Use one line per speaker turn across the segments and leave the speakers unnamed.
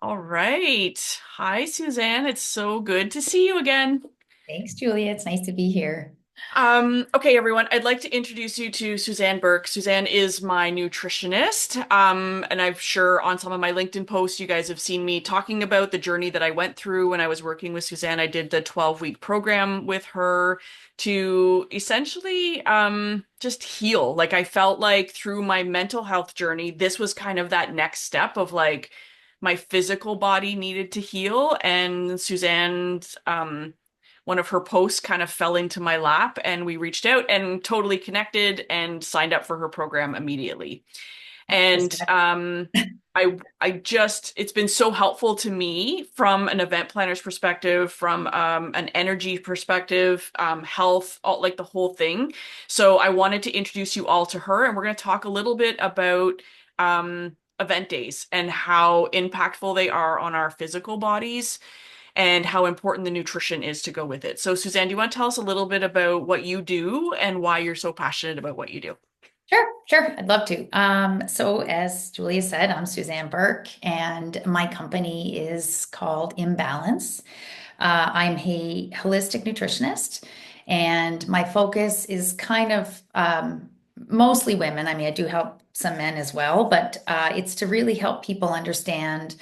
All right. Hi, Suzanne. It's so good to see you again.
Thanks, Julia. It's nice to be here.
Okay, everyone, I'd like to introduce you to Suzanne Burke. Suzanne is my nutritionist. And I'm sure on some of my LinkedIn posts, you guys have seen me talking about the journey that I went through when I was working with Suzanne. I did the 12-week program with her to essentially just heal. Like I felt like through my mental health journey, this was kind of that next step of like my physical body needed to heal. And Suzanne's one of her posts kind of fell into my lap and we reached out and totally connected and signed up for her program immediately.
Just
And
got
I just it's been so helpful to me from an event planner's perspective, from an energy perspective, health, all like the whole thing. So I wanted to introduce you all to her, and we're going to talk a little bit about event days and how impactful they are on our physical bodies and how important the nutrition is to go with it. So, Suzanne, do you want to tell us a little bit about what you do and why you're so passionate about what you do?
sure. I'd love to. So as Julia said, I'm Suzanne Burke, and my company is called Imbalance. I'm a holistic nutritionist, and my focus is kind of mostly women. I mean, I do help some men as well, but it's to really help people understand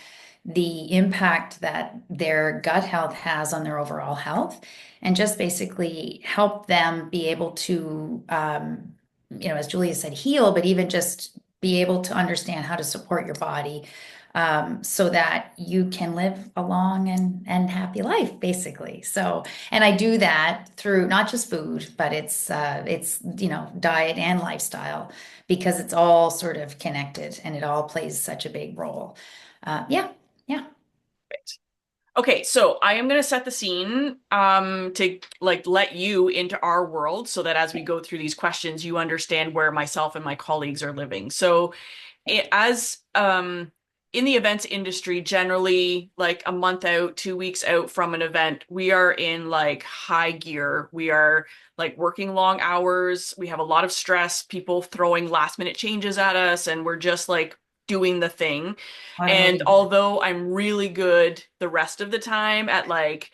the impact that their gut health has on their overall health, and just basically help them be able to, as Julia said, heal, but even just be able to understand how to support your body so that you can live a long and happy life, basically. So, and I do that through not just food, but it's diet and lifestyle because it's all sort of connected and it all plays such a big role. Yeah, yeah,
Okay, so I am going to set the scene to like let you into our world so that as we go through these questions, you understand where myself and my colleagues are living. So, as in the events industry, generally like a month out, 2 weeks out from an event, we are in like high gear. We are like working long hours. We have a lot of stress, people throwing last minute changes at us, and we're just like doing the thing. And
automotive.
although I'm really good the rest of the time at like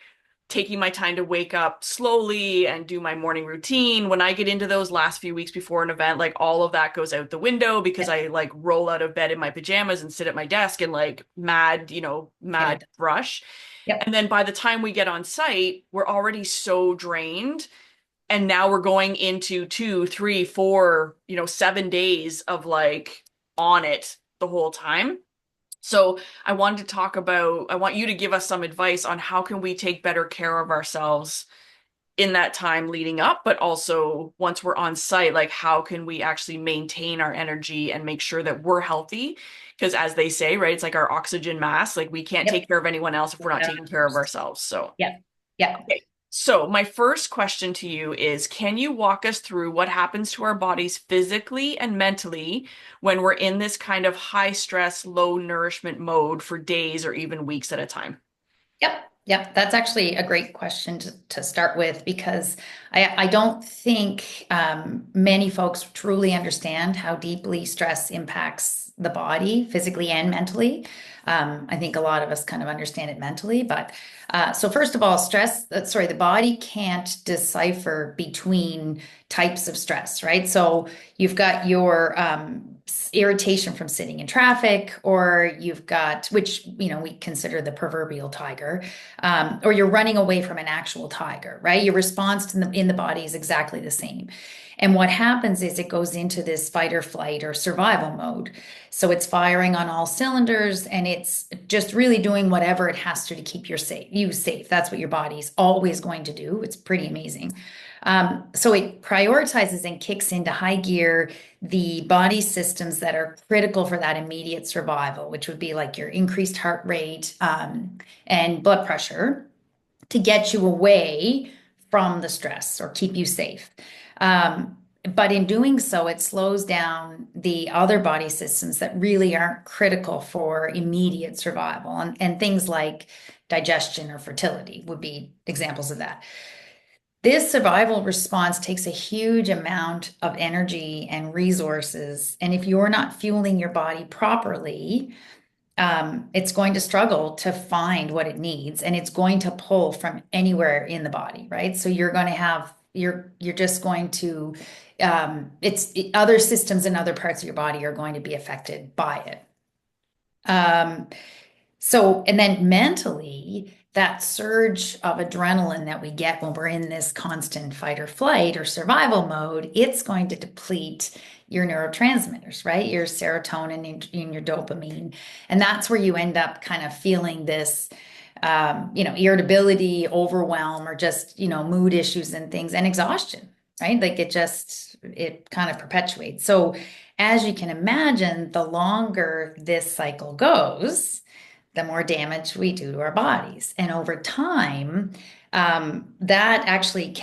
taking my time to wake up slowly and do my morning routine, when I get into those last few weeks before an event, like all of that goes out the window because
Yeah,
I like roll out of bed in my pajamas and sit at my desk and like mad,
get it
mad
done.
rush.
Yep.
And then by the time we get on site, we're already so drained. And now we're going into 2, 3, 4, 7 days of like on it the whole time. So I want you to give us some advice on how can we take better care of ourselves in that time leading up, but also once we're on site, like how can we actually maintain our energy and make sure that we're healthy? Because as they say, right, it's like our oxygen mask, like we can't
Yep.
take care of anyone else if we're
Look
not
at
taking
that
care of
first.
ourselves. So,
Yep. Yep.
okay. So, my first question to you is, can you walk us through what happens to our bodies physically and mentally when we're in this kind of high stress, low nourishment mode for days or even weeks at a time?
Yep. Yep. That's actually a great question to start with because I don't think many folks truly understand how deeply stress impacts the body physically and mentally. I think a lot of us kind of understand it mentally, but so first of all, the body can't decipher between types of stress, right? So you've got your irritation from sitting in traffic, or you've got, which, we consider the proverbial tiger, or you're running away from an actual tiger, right? Your response in the body is exactly the same. And what happens is it goes into this fight or flight or survival mode. So it's firing on all cylinders and it's just really doing whatever it has to keep you safe. That's what your body's always going to do. It's pretty amazing. So it prioritizes and kicks into high gear the body systems that are critical for that immediate survival, which would be like your increased heart rate and blood pressure to get you away from the stress or keep you safe. But in doing so, it slows down the other body systems that really aren't critical for immediate survival. And things like digestion or fertility would be examples of that. This survival response takes a huge amount of energy and resources. And if you're not fueling your body properly, it's going to struggle to find what it needs, and it's going to pull from anywhere in the body, right? So you're going to have you're just going to other systems in other parts of your body are going to be affected by it. Um, so, and then mentally, that surge of adrenaline that we get when we're in this constant fight or flight or survival mode, it's going to deplete your neurotransmitters, right? Your serotonin and your dopamine. And that's where you end up kind of feeling this, irritability, overwhelm, or just, mood issues and things and exhaustion, right? Like it kind of perpetuates. So, as you can imagine, the longer this cycle goes, the more damage we do to our bodies. And over time, that actually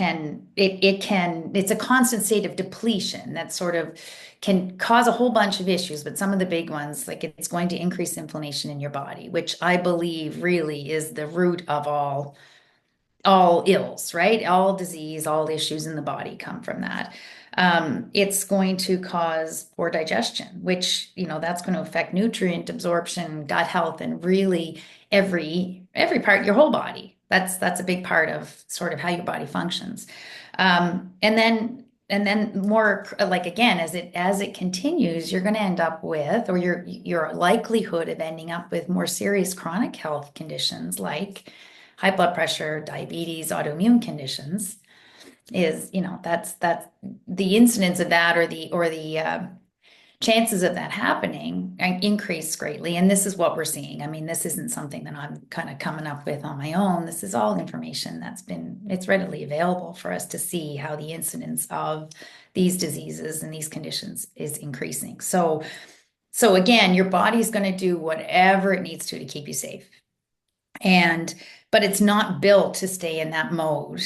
it's a constant state of depletion that sort of can cause a whole bunch of issues, but some of the big ones, like it's going to increase inflammation in your body, which I believe really is the root of all ills, right? All disease, all issues in the body come from that. It's going to cause poor digestion, which, that's going to affect nutrient absorption, gut health, and really every part, your whole body. That's a big part of sort of how your body functions. And then more like again, as it continues, you're going to end up with, or your likelihood of ending up with more serious chronic health conditions like high blood pressure, diabetes, autoimmune conditions is, that's the incidence of that, or the chances of that happening increase greatly. And this is what we're seeing. I mean, this isn't something that I'm kind of coming up with on my own. This is all information it's readily available for us to see how the incidence of these diseases and these conditions is increasing. So again, your body's going to do whatever it needs to keep you safe. And but it's not built to stay in that mode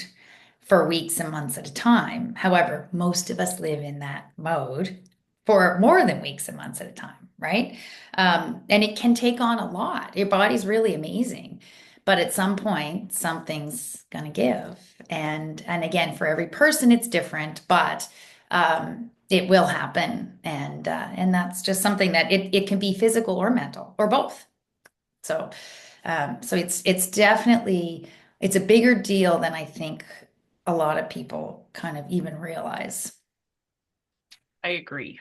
for weeks and months at a time. However, most of us live in that mode for more than weeks and months at a time, right? And it can take on a lot. Your body's really amazing, but at some point, something's gonna give. And again, for every person, it's different, but it will happen, and that's just something that it can be physical or mental or both. So. So it's definitely it's a bigger deal than I think a lot of people kind of even realize.
I agree.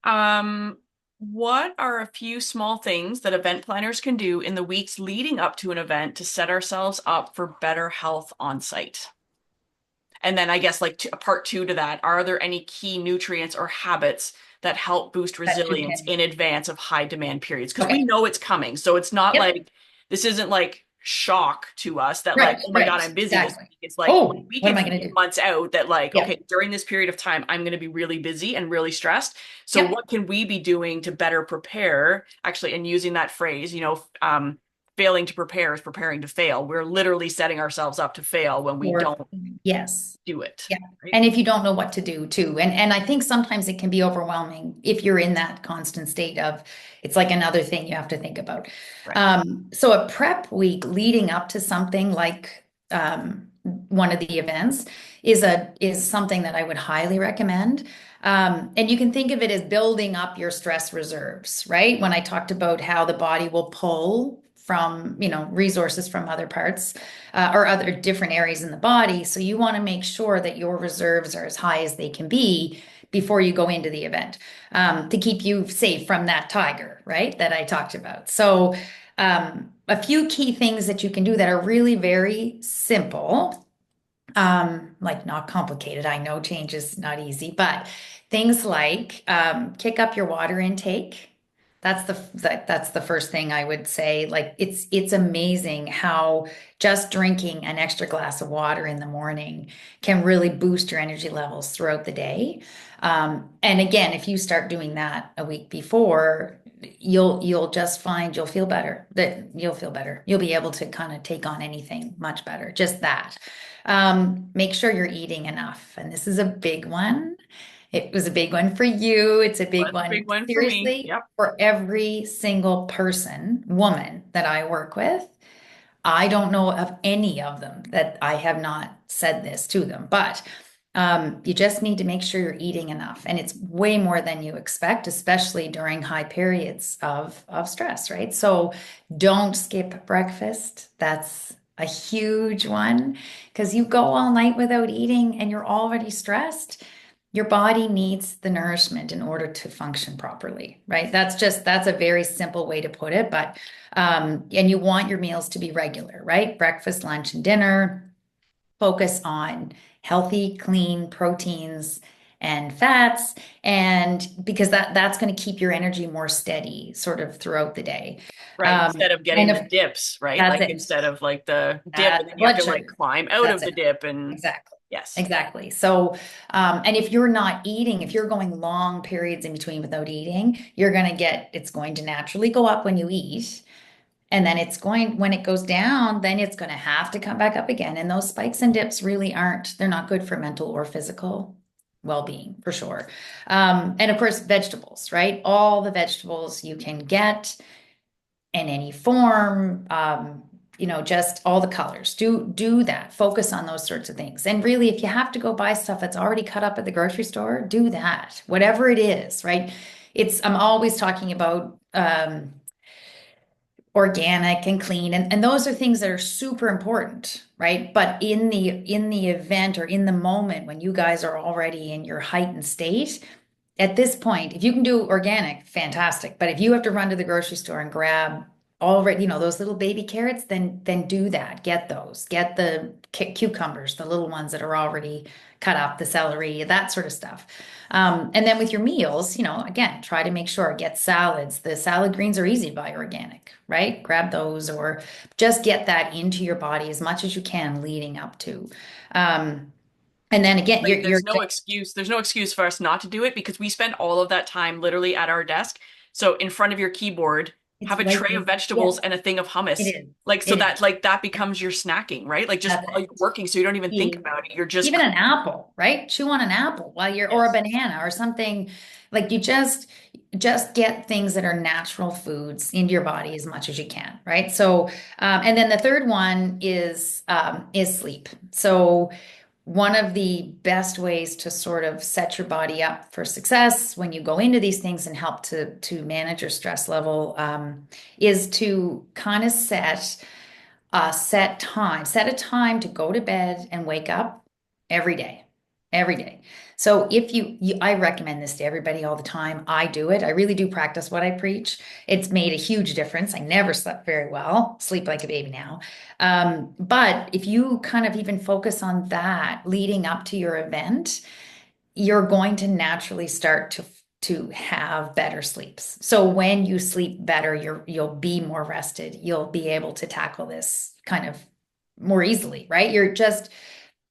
Um, what are a few small things that event planners can do in the weeks leading up to an event to set ourselves up for better health on site? And then I guess like part two to that, are there any key nutrients or habits that help boost
That you
resilience
can.
in advance of high demand periods? Because we
Okay.
know it's coming. So it's not
Yep.
like this isn't like shock to us that like,
Right.
oh my God,
Right.
I'm busy this
Exactly.
week. It's like
Oh,
we
what
can
am I
see
going to
it
do?
months out that like,
Yep.
okay, during this period of time, I'm going to be really busy and really stressed. So
Yep.
what can we be doing to better prepare? Actually, and using that phrase, failing to prepare is preparing to fail. We're literally setting ourselves up to fail when we
Or
don't
yes.
do it.
Yeah.
Right.
And if you don't know what to do too, and I think sometimes it can be overwhelming if you're in that constant state of it's like another thing you have to think about.
Right.
So a prep week leading up to something like one of the events is something that I would highly recommend. And you can think of it as building up your stress reserves, right? When I talked about how the body will pull from, resources from other parts or other different areas in the body. So you want to make sure that your reserves are as high as they can be before you go into the event to keep you safe from that tiger, right? That I talked about. So a few key things that you can do that are really very simple, like not complicated. I know change is not easy, but things like kick up your water intake. That's the first thing I would say. Like it's amazing how just drinking an extra glass of water in the morning can really boost your energy levels throughout the day. And again, if you start doing that a week before, you'll just find you'll feel better. That you'll feel better. You'll be able to kind of take on anything much better. Just that. Make sure you're eating enough. And this is a big one. It was a big one for you. It's a big
What's a
one,
big one for me?
seriously,
Yep.
for every single woman that I work with. I don't know of any of them that I have not said this to them, but You just need to make sure you're eating enough. And it's way more than you expect, especially during high periods of stress, right? So don't skip breakfast. That's a huge one because you go all night without eating and you're already stressed. Your body needs the nourishment in order to function properly, right? That's a very simple way to put it. But, and you want your meals to be regular, right? Breakfast, lunch, and dinner. Focus on healthy, clean proteins and fats, and because that's going to keep your energy more steady sort of throughout the day.
Right. Instead of getting
And
the
if
dips, right?
that's
Like
it,
instead of like the dip and then you have
blood
to like
sugar,
climb out
that's
of the
it.
dip and
Exactly.
yes.
Exactly. So, and if you're not eating, if you're going long periods in between without eating, it's going to naturally go up when you eat. And then when it goes down, then it's going to have to come back up again. And those spikes and dips really they're not good for mental or physical well-being for sure. And of course, vegetables, right? All the vegetables you can get in any form, just all the colors. Do that. Focus on those sorts of things. And really, if you have to go buy stuff that's already cut up at the grocery store, do that. Whatever it is, right? I'm always talking about organic and clean, and those are things that are super important, right? But in the event or in the moment when you guys are already in your heightened state, at this point, if you can do organic, fantastic. But if you have to run to the grocery store and grab already, those little baby carrots, then do that. Get those. Get the cucumbers, the little ones that are already cut up, the celery, that sort of stuff. And then with your meals, again, try to make sure get salads. The salad greens are easy to buy organic, right? Grab those or just get that into your body as much as you can leading up to. And then again,
Like
you're
there's no excuse for us not to do it because we spend all of that time literally at our desk. So in front of your keyboard,
it's
have a
right
tray
there.
of vegetables
Yes,
and a thing of
it
hummus.
is.
Like so
It is.
that like that becomes your snacking, right? Like just
That's
while you're
it.
working so you don't even think
E-
about it. You're just
Even an apple, right? Chew on an apple while or a
yes.
banana or something. Like you just get things that are natural foods into your body as much as you can, right? So, and then the third one is sleep. So one of the best ways to sort of set your body up for success when you go into these things and help to manage your stress level is to kind of set a time to go to bed and wake up every day, every day. So if I recommend this to everybody all the time. I do it. I really do practice what I preach. It's made a huge difference. I never slept very well, sleep like a baby now. But if you kind of even focus on that leading up to your event, you're going to naturally start to have better sleeps. So when you sleep better, you'll be more rested. You'll be able to tackle this kind of more easily, right? You're just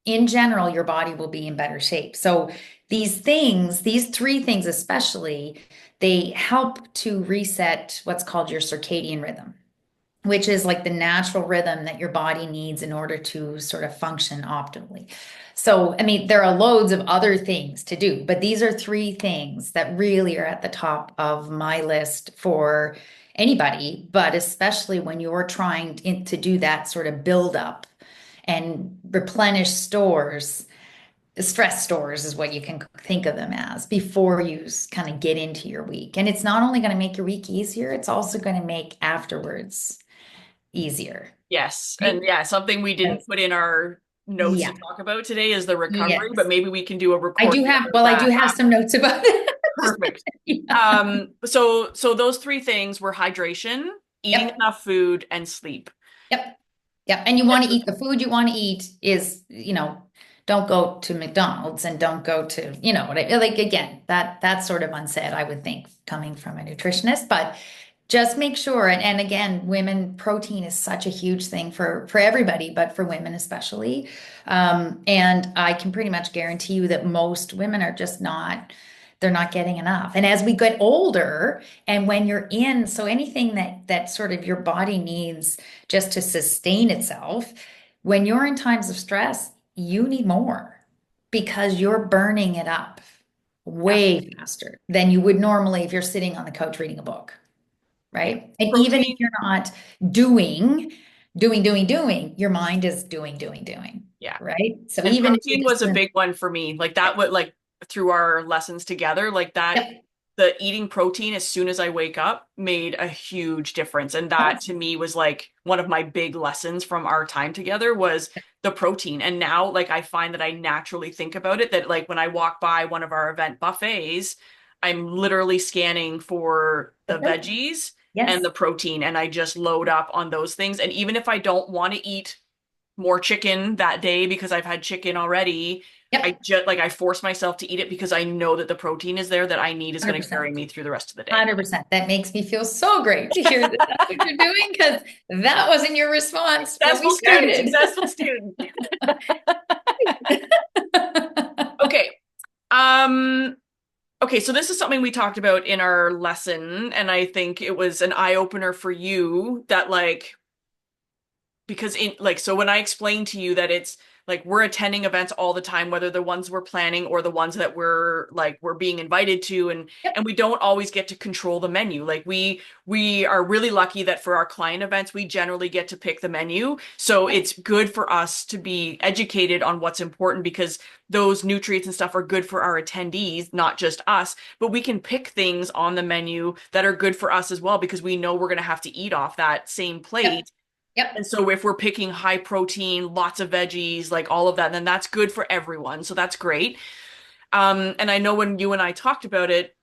in general, your body will be in better shape. So these three things especially, they help to reset what's called your circadian rhythm, which is like the natural rhythm that your body needs in order to sort of function optimally. So, I mean, there are loads of other things to do, but these are three things that really are at the top of my list for anybody, but especially when you're trying to do that sort of build up and replenish stores. Stress stores is what you can think of them as before you kind of get into your week. And it's not only going to make your week easier, it's also going to make afterwards easier.
Yes. And
Right?
yeah, something we didn't
That's-
put in our notes to
Yeah.
talk about today is the recovery, but
Yes.
maybe we can do a
I do
recording
have,
about
well, I do
that
have some
after.
notes about it.
Perfect.
Yeah.
So those three things were hydration, eating
Yep.
enough food, and sleep.
Yep. Yep. And you want to eat the food you want to eat don't go to McDonald's and don't go to, like again, that's sort of unsaid, I would think, coming from a nutritionist, but just make sure. And again, women, protein is such a huge thing for everybody, but for women especially. And I can pretty much guarantee you that most women are just they're not getting enough. And as we get older, and when you're so anything that sort of your body needs just to sustain itself, when you're in times of stress, you need more because you're burning it up
Yeah.
way faster than you would normally if you're sitting on the couch reading a book,
Yeah.
right? And even if
Protein.
you're not doing, your mind is doing.
Yeah.
right? So
And
even if you're
protein
just
was a
doing,
big one for me. Like that would like through our lessons together, like that
yep,
the eating protein as soon as I wake up made a huge difference. And that to me was like one of my big lessons from our time together was the protein. And now like I find that I naturally think about it that like when I walk by one of our event buffets, I'm literally scanning for the veggies and
yes,
the protein and I just load up on those things. And even if I don't want to eat more chicken that day because I've had chicken already. I
yep,
just like I force myself to eat it because I know that the protein is there that I need is going to
100%.
carry me through the rest of the day.
100%. That makes me feel so great to hear that that's what you're doing because that wasn't your response when we
Successful student,
started.
successful student. Okay. Um, okay, so this is something we talked about in our lesson, and I think it was an eye opener for you that like because in like so when I explain to you that it's like we're attending events all the time, whether the ones we're planning or the ones that we're being invited to, and
Yep,
we don't always get to control the menu. Like we are really lucky that for our client events we generally get to pick the menu, so
yep,
it's good for us to be educated on what's important because those nutrients and stuff are good for our attendees, not just us, but we can pick things on the menu that are good for us as well because we know we're going to have to eat off that same
yep,
plate.
yep.
And so if we're picking high protein, lots of veggies, like all of that, then that's good for everyone. So that's great. And I know when you and I talked about it,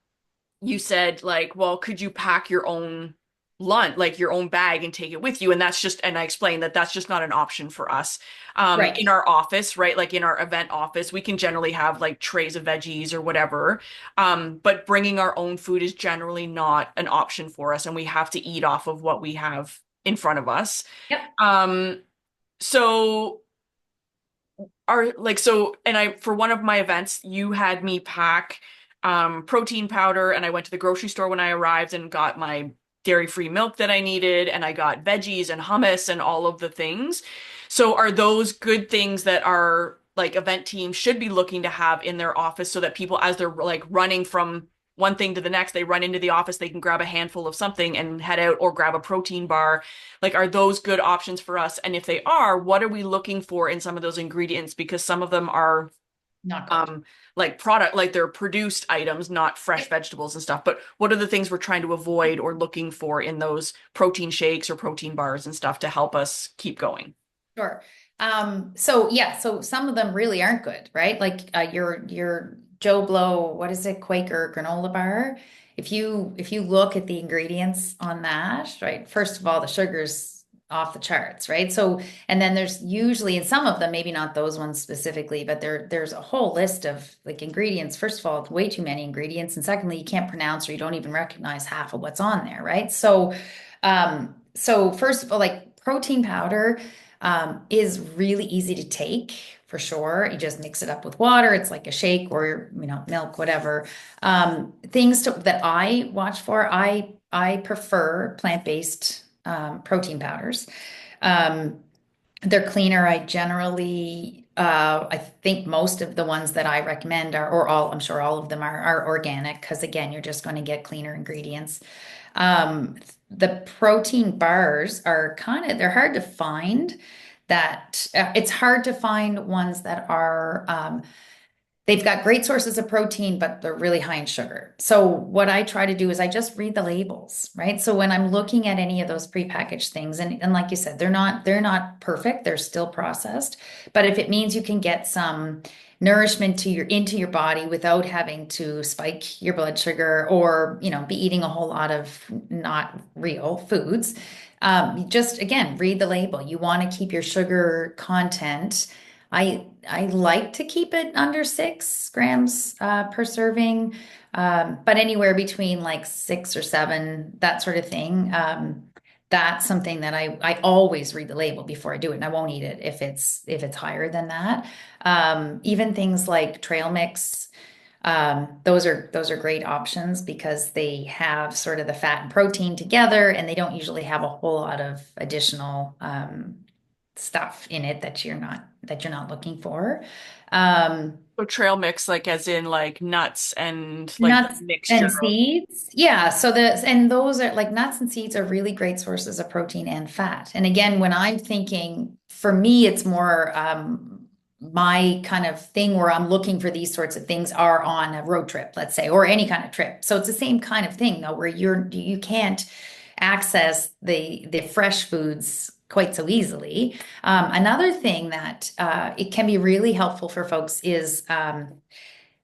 you said like, well, could you pack your own lunch, like your own bag and take it with you? And that's just, and I explained that that's just not an option for us.
Right.
In our office, right? Like in our event office, we can generally have like trays of veggies or whatever. But bringing our own food is generally not an option for us. And we have to eat off of what we have in front of us.
Yep.
Um, so are like so and I for one of my events you had me pack protein powder and I went to the grocery store when I arrived and got my dairy-free milk that I needed and I got veggies and hummus and all of the things. So are those good things that our like event teams should be looking to have in their office so that people as they're like running from one thing to the next, they run into the office, they can grab a handful of something and head out or grab a protein bar. Like, are those good options for us? And if they are, what are we looking for in some of those ingredients? Because some of them are
Not good.
um like product, like they're produced items, not fresh vegetables and stuff. But what are the things we're trying to avoid or looking for in those protein shakes or protein bars and stuff to help us keep going?
Sure. So yeah, so some of them really aren't good, right? Like your Joe Blow, what is it, Quaker granola bar? If you look at the ingredients on that, right? First of all, the sugar's off the charts, right? So and then there's usually in some of them, maybe not those ones specifically, but there's a whole list of like ingredients. First of all, it's way too many ingredients, and secondly, you can't pronounce or you don't even recognize half of what's on there, right? So first of all, like protein powder is really easy to take for sure. You just mix it up with water. It's like a shake or, milk, whatever. That I watch for, I prefer plant-based protein powders. Um, they're cleaner. I think most of the ones that I recommend are, or all, I'm sure all of them are organic because again, you're just going to get cleaner ingredients. Um, the protein bars are they're hard to find it's hard to find ones that are they've got great sources of protein, but they're really high in sugar. So what I try to do is I just read the labels, right? So when I'm looking at any of those prepackaged things, and like you said, they're not perfect, they're still processed. But if it means you can get some nourishment into your body without having to spike your blood sugar or, be eating a whole lot of not real foods, just again, read the label. You want to keep your sugar content. I like to keep it under 6 grams per serving, but anywhere between like 6 or 7, that sort of thing. That's something that I always read the label before I do it, and I won't eat it if it's higher than that. Even things like trail mix, those are great options because they have sort of the fat and protein together, and they don't usually have a whole lot of additional stuff in it that you're not looking for. Um,
So trail mix, like as in like nuts and like the
Nuts
mixture
and
of
seeds. Yeah. And those are like nuts and seeds are really great sources of protein and fat. And again, when I'm thinking, for me, it's more my kind of thing where I'm looking for these sorts of things are on a road trip, let's say, or any kind of trip. So it's the same kind of thing though, where you can't access the fresh foods quite so easily. Another thing that it can be really helpful for folks is they're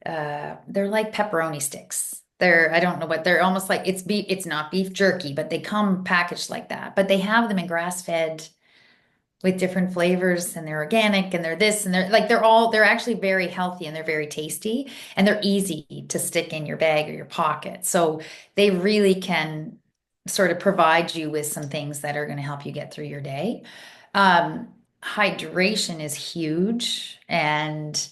like pepperoni sticks. I don't know what they're almost like it's beef, it's not beef jerky, but they come packaged like that. But they have them in grass-fed with different flavors and they're organic and they're this and they're actually very healthy and they're very tasty and they're easy to stick in your bag or your pocket. So they really can sort of provide you with some things that are going to help you get through your day. Um, Hydration is huge. And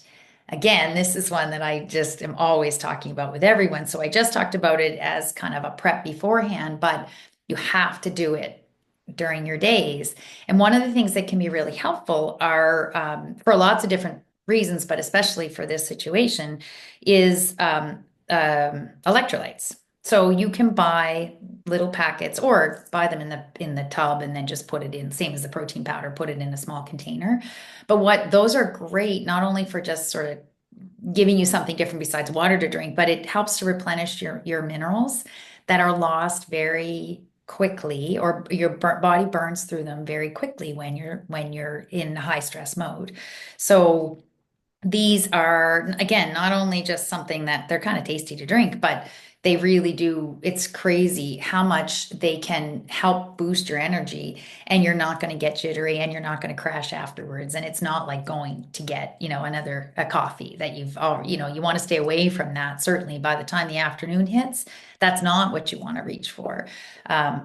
again, this is one that I just am always talking about with everyone. So I just talked about it as kind of a prep beforehand, but you have to do it during your days. And one of the things that can be really helpful are, for lots of different reasons, but especially for this situation, is electrolytes. So you can buy little packets or buy them in the tub and then just put it in, same as the protein powder, put it in a small container. But what those are great, not only for just sort of giving you something different besides water to drink, but it helps to replenish your minerals that are lost very quickly, or your body burns through them very quickly when you're in high stress mode. So these are, again, not only just something that they're kind of tasty to drink, but they really do. It's crazy how much they can help boost your energy, and you're not going to get jittery and you're not going to crash afterwards. And it's not like going to get, another a coffee that you want to stay away from that. Certainly by the time the afternoon hits, that's not what you want to reach for,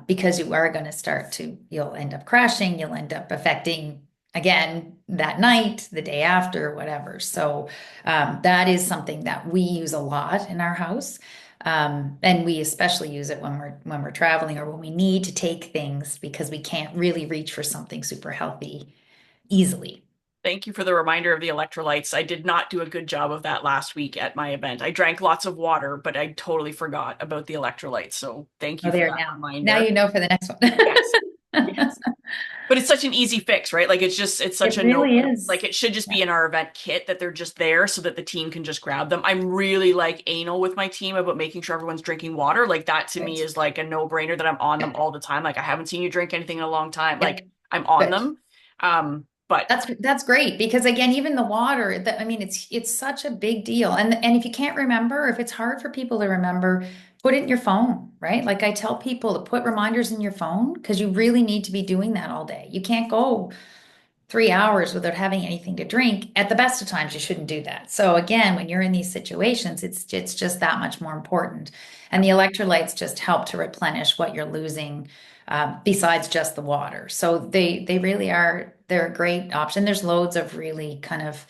because you are going to you'll end up crashing, you'll end up affecting again that night, the day after, whatever. So that is something that we use a lot in our house. And we especially use it when we're traveling or when we need to take things because we can't really reach for something super healthy easily.
Thank you for the reminder of the electrolytes. I did not do a good job of that last week at my event. I drank lots of water, but I totally forgot about the electrolytes. So thank
Oh,
you for
there
that
now. Now
reminder.
you know for the next
Yes.
one.
Yes. But it's such an easy fix, right? Like it's such
It
a
really
no,
is.
like it should just
Yeah,
be in our event kit that they're just there so that the team can just grab them. I'm really like anal with my team about making sure everyone's drinking water. Like that to me
good.
is like a no-brainer that I'm on them
Yeah,
all the time. Like I haven't seen you drink anything in a long time.
yeah,
Like I'm on
good.
them. But
That's great because again, even the water, that I mean, it's such a big deal. And if you can't remember, if it's hard for people to remember, put it in your phone, right? Like I tell people to put reminders in your phone because you really need to be doing that all day. You can't go 3 hours without having anything to drink. At the best of times, you shouldn't do that. So again, when you're in these situations, it's just that much more important. And the electrolytes just help to replenish what you're losing, besides just the water. So they really are, they're a great option. There's loads of really kind of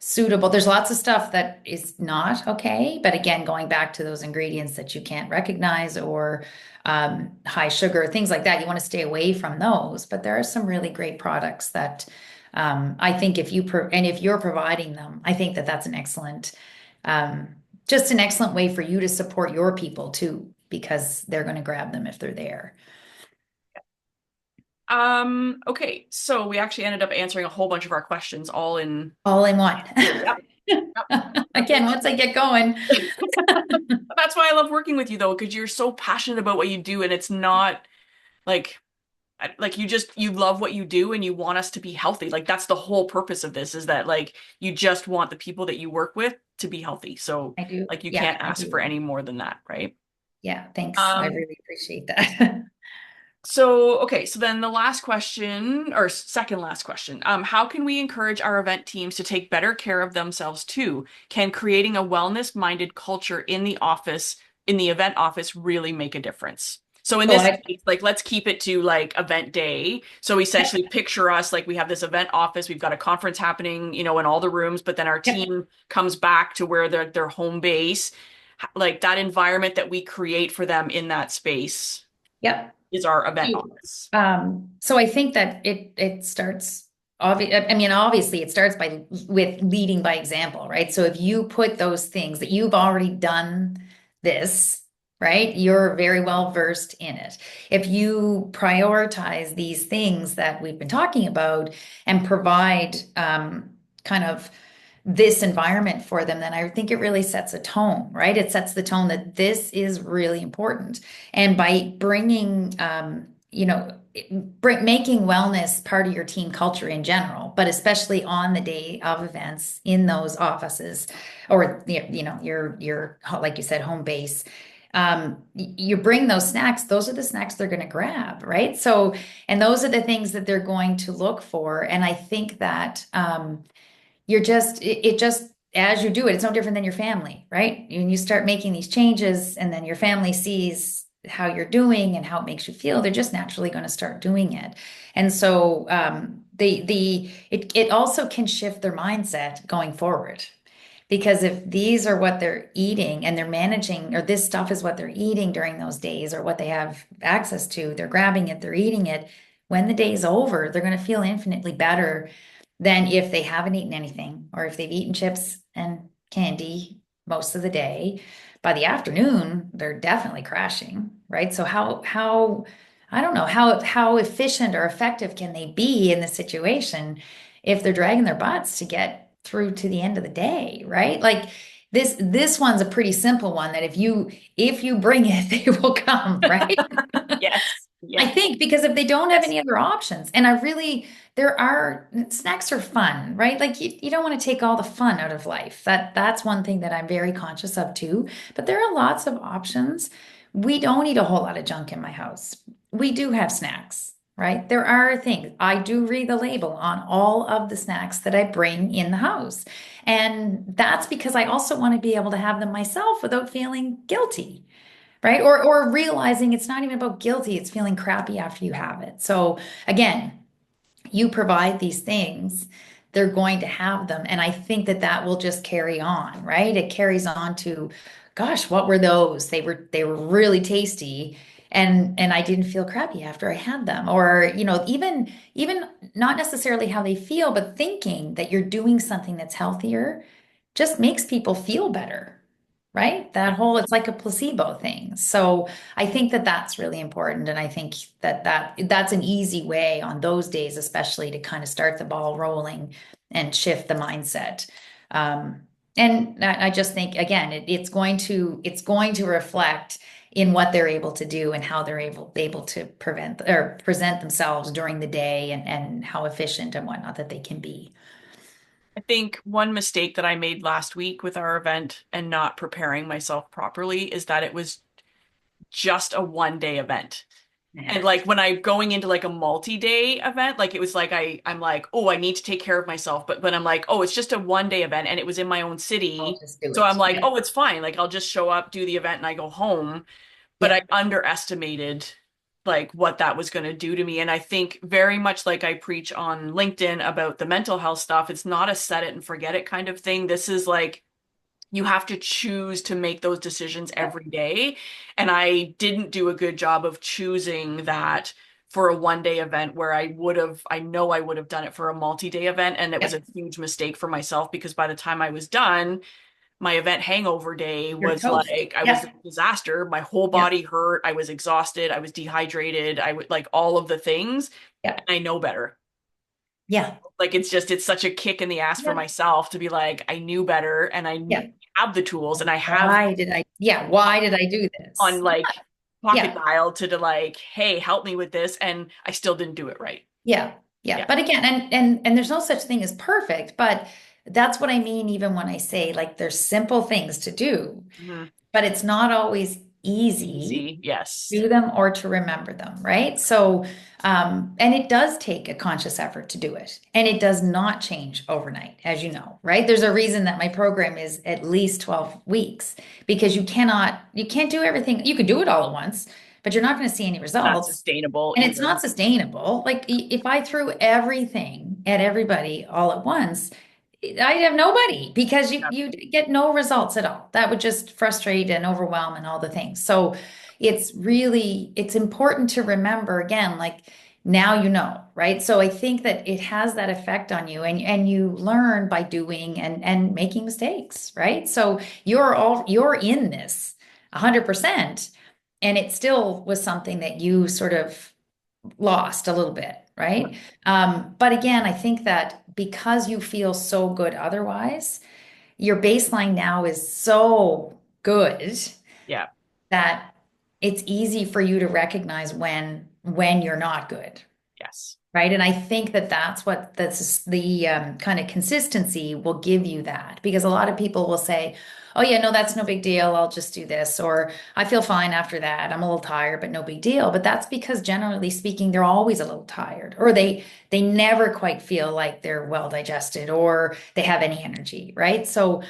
suitable. There's lots of stuff that is not okay, but again, going back to those ingredients that you can't recognize or high sugar, things like that, you want to stay away from those. But there are some really great products that I think if you're providing them, I think that that's um, just an excellent way for you to support your people too, because they're going to grab them if they're there.
okay, so we actually ended up answering a whole bunch of our questions all in.
All in one.
Yep, yep.
Again, once I get going.
That's why I love working with you though, because you're so passionate about what you do and it's not like you love what you do and you want us to be healthy. Like that's the whole purpose of this is that like you just want the people that you work with to be healthy. So
I do.
like you
Yeah,
can't
I
ask for
do.
any more than that, right?
Yeah, thanks. I
Um,
really appreciate that.
so okay, so then the last question or second last question. How can we encourage our event teams to take better care of themselves too? Can creating a wellness-minded culture in the office, in the event office, really make a difference? So in
Oh,
this case, like let's keep it to like event day. So
yep,
essentially picture us like we have this event office, we've got a conference happening, in all the rooms, but then our
yep,
team comes back to where their home base, like that environment that we create for them in that space
yep.
is our event office.
So I think that it starts I mean, obviously it starts with leading by example, right? So if you put those things that you've already done this, right? You're very well versed in it. If you prioritize these things that we've been talking about and provide kind of this environment for them, then I think it really sets a tone, right? It sets the tone that this is really important. And by bringing, making wellness part of your team culture in general, but especially on the day of events in those offices or, your, like you said, home base. You bring those snacks, those are the snacks they're going to grab, right? So, and those are the things that they're going to look for. And I think that, it just as you do it, it's no different than your family, right? And you start making these changes, and then your family sees how you're doing and how it makes you feel. They're just naturally going to start doing it. And so it also can shift their mindset going forward. Because if these are what they're eating and they're managing, or this stuff is what they're eating during those days, or what they have access to, they're grabbing it, they're eating it. When the day's over, they're going to feel infinitely better than if they haven't eaten anything, or if they've eaten chips and candy most of the day. By the afternoon, they're definitely crashing, right? So how I don't know how efficient or effective can they be in this situation if they're dragging their butts to get through to the end of the day, right? Like this one's a pretty simple one that if you bring it, they will come, right?
Yes.
I
Yes.
think because if they don't have
Yes.
any other options, and there are snacks are fun, right? Like you don't want to take all the fun out of life. That's one thing that I'm very conscious of too. But there are lots of options. We don't eat a whole lot of junk in my house. We do have snacks, right? There are things. I do read the label on all of the snacks that I bring in the house. And that's because I also want to be able to have them myself without feeling guilty, right? Or realizing it's not even about guilty, it's feeling crappy after you have it. So again, you provide these things, they're going to have them, and I think that that will just carry on, right? It carries on to, gosh, what were those? They were really tasty. And I didn't feel crappy after I had them. Or, even not necessarily how they feel, but thinking that you're doing something that's healthier just makes people feel better, right? It's like a placebo thing. So I think that that's really important. And I think that's an easy way on those days, especially to kind of start the ball rolling and shift the mindset. And I just think, again, it's going to reflect in what they're able to do and how they're able to prevent or present themselves during the day, and how efficient and whatnot that they can be.
I think one mistake that I made last week with our event and not preparing myself properly is that it was just a 1 day event. And like when I going into like a multi-day event, like it was like I'm like, oh, I need to take care of myself. But I'm like, oh, it's just a 1 day event and it was in my own
I'll
city.
just do
So I'm
it.
like,
Yeah.
oh, it's fine. Like I'll just show up, do the event, and I go home. But I
Yeah.
underestimated like what that was going to do to me. And I think very much like I preach on LinkedIn about the mental health stuff, it's not a set it and forget it kind of thing. This is like you have to choose to make those decisions
Yeah.
every day. And I didn't do a good job of choosing that for a 1 day event where I know I would have done it for a multi-day event. And it was
Yeah.
a huge mistake for myself because by the time I was done, my event hangover day
You're
was
toast.
like, I was a
Yeah.
disaster. My whole
Yeah.
body hurt. I was exhausted. I was dehydrated. I would like all of the things.
Yeah.
And I know better.
Yeah.
Like it's such a kick in the ass for
Yeah.
myself to be like, I knew better and
Yeah.
have the tools and I have
Why did I do
on
this?
like pocket
Yeah.
dial to like, hey, help me with this. And I still didn't do it right.
Yeah. Yeah.
Yeah.
But again, and there's no such thing as perfect, but that's what I mean, even when I say like there's simple things to do,
Mhm.
but it's not always easy
Easy. Yes.
do them or to remember them, right? So, and it does take a conscious effort to do it. And it does not change overnight, as you know, right? There's a reason that my program is at least 12 weeks because you can't do everything. You can do it all at once, but you're not going to see any
Not
results.
sustainable
And it's
either.
not sustainable. Like if I threw everything at everybody all at once, I'd have nobody because
Yeah.
you get no results at all. That would just frustrate and overwhelm and all the things. So it's important to remember again, like now you know, right? So I think that it has that effect on you, and you learn by doing and making mistakes, right? So you're in this 100%, and it still was something that you sort of lost a little bit, right? But again, I think that because you feel so good otherwise, your baseline now is so good
Yeah.
that it's easy for you to recognize when you're not good,
Yes.
right? And I think that that's what that's the kind of consistency will give you that because a lot of people will say, "Oh yeah, no, that's no big deal. I'll just do this," or "I feel fine after that. I'm a little tired, but no big deal." But that's because generally speaking, they're always a little tired, or they never quite feel like they're well digested or they have any energy, right? So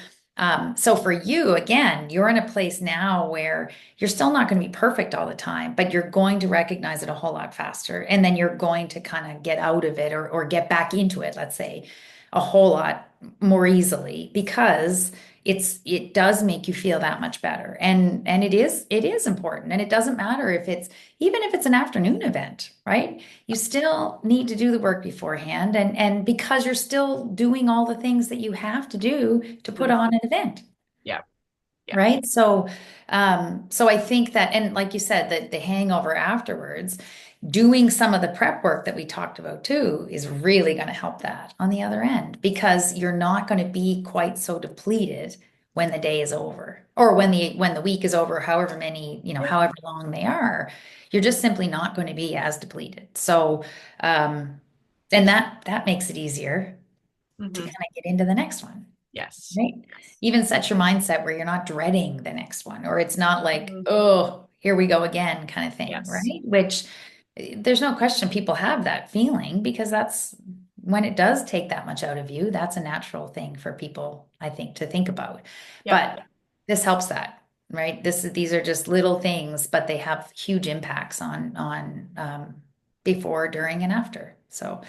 for you, again, you're in a place now where you're still not going to be perfect all the time, but you're going to recognize it a whole lot faster. And then you're going to kind of get out of it or get back into it, let's say, a whole lot more easily because it does make you feel that much better. And it is important. And it doesn't matter if it's even if it's an afternoon event, right? You still need to do the work beforehand. And because you're still doing all the things that you have to do to put
Mhm.
on an event.
Yeah. Yeah.
Right. So I think that, and like you said, that the hangover afterwards, doing some of the prep work that we talked about too, is really going to help that on the other end because you're not going to be quite so depleted when the day is over or when the week is over, however many,
Yeah.
however long they are, you're just simply not going to be as depleted. So, and that makes it easier to
Hmm.
kind of get into the next one.
Yes.
Right.
Yes.
Even set your mindset where you're not dreading the next one, or it's not like,
Mhm.
oh, here we go again kind of thing,
Yes.
right? Which there's no question people have that feeling because that's when it does take that much out of you, that's a natural thing for people, I think, to think about.
Yep.
But this helps that, right? These are just little things, but they have huge impacts on before, during, and after. So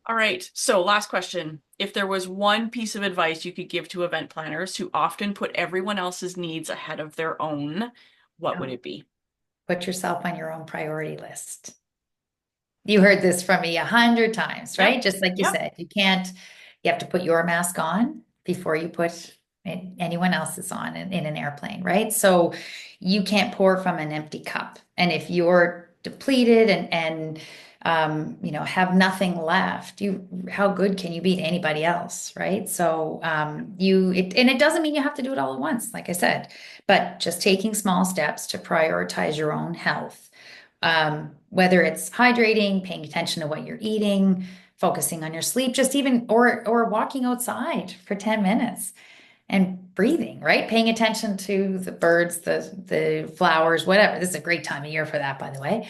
All right. So, last question. If there was one piece of advice you could give to event planners who often put everyone else's needs ahead of their own, what would
yeah,
it be?
put yourself on your own priority list. You heard this from me 100 times,
Yep.
right? Just like you
Yep.
said, you have to put your mask on before you put anyone else's on in an airplane, right? So you can't pour from an empty cup. And if you're depleted and have nothing left, how good can you be to anybody else, right? So and it doesn't mean you have to do it all at once, like I said, but just taking small steps to prioritize your own health, whether it's hydrating, paying attention to what you're eating, focusing on your sleep, just even or walking outside for 10 minutes and breathing, right? Paying attention to the birds, the flowers, whatever. This is a great time of year for that, by the way.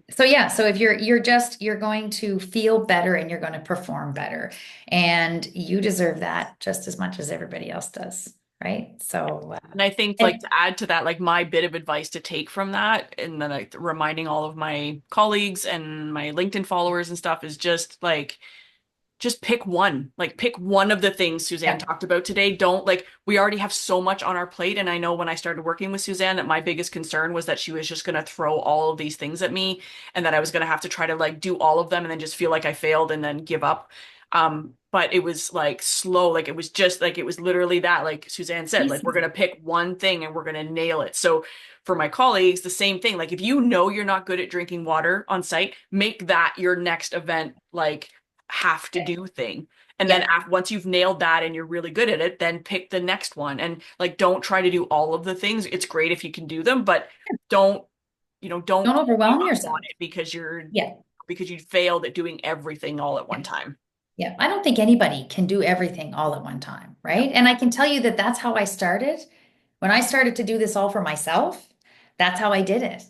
So yeah, so if you're going to feel better and you're going to perform better, and you deserve that just as much as everybody else does, right? So
And I think, like,
and
to add to that, like, my bit of advice to take from that, and then like reminding all of my colleagues and my LinkedIn followers and stuff is just pick one. Like, pick one of the things Suzanne
yeah,
talked about today. Don't, like, we already have so much on our plate. And I know when I started working with Suzanne that my biggest concern was that she was just going to throw all of these things at me and that I was going to have to try to like do all of them and then just feel like I failed and then give up. But it was like slow. Like, it was just like, it was literally that, like Suzanne said, like, we're going
pieces.
to pick one thing and we're going to nail it. So for my colleagues, the same thing. Like, if you know you're not good at drinking water on site, make that your next event, like, have to do thing. And then
Yeah,
once you've nailed that and you're really good at it, then pick the next one. And like, don't try to do all of the things. It's great if you can do them, but don't, don't
don't
give
overwhelm
up on
yourself.
it because
Yeah.
you failed at doing everything all at one
Yeah.
time.
Yeah, I don't think anybody can do everything all at one time,
No.
right? And I can tell you that that's how I started. When I started to do this all for myself, that's how I did it.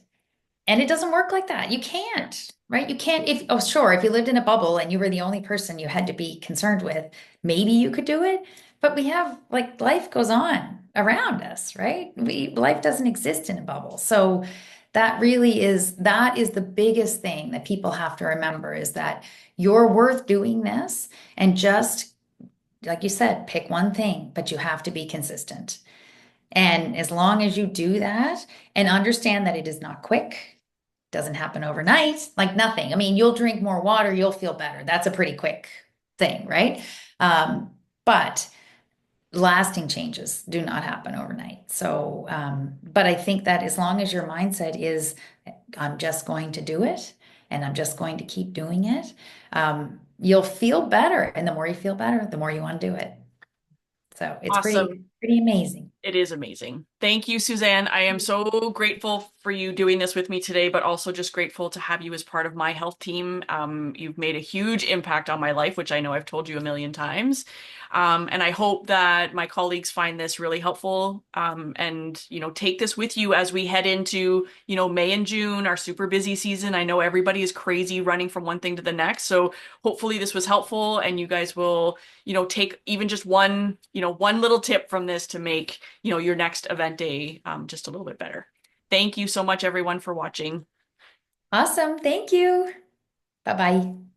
And it doesn't work like that. You
Yeah.
can't, right? You can't, oh, sure, if you lived in a bubble and you were the only person you had to be concerned with, maybe you could do it. But we have, like, life goes on around us, right? Life doesn't exist in a bubble. So that is the biggest thing that people have to remember is that you're worth doing this and just, like you said, pick one thing, but you have to be consistent. And as long as you do that and understand that it is not quick, doesn't happen overnight, like nothing. I mean, you'll drink more water, you'll feel better. That's a pretty quick thing, right? But lasting changes do not happen overnight. But I think that as long as your mindset is, I'm just going to do it, and I'm just going to keep doing it, you'll feel better. And the more you feel better, the more you want to do it. So it's
Awesome.
pretty amazing.
It is amazing. Thank you, Suzanne. I am so grateful for you doing this with me today, but also just grateful to have you as part of my health team. You've made a huge impact on my life, which I know I've told you a million times. And I hope that my colleagues find this really helpful, and, take this with you as we head into, May and June, our super busy season. I know everybody is crazy running from one thing to the next. So hopefully this was helpful and you guys will take even just one little tip from this to make, your next event day just a little bit better. Thank you so much, everyone, for watching.
Awesome. Thank you. Bye bye.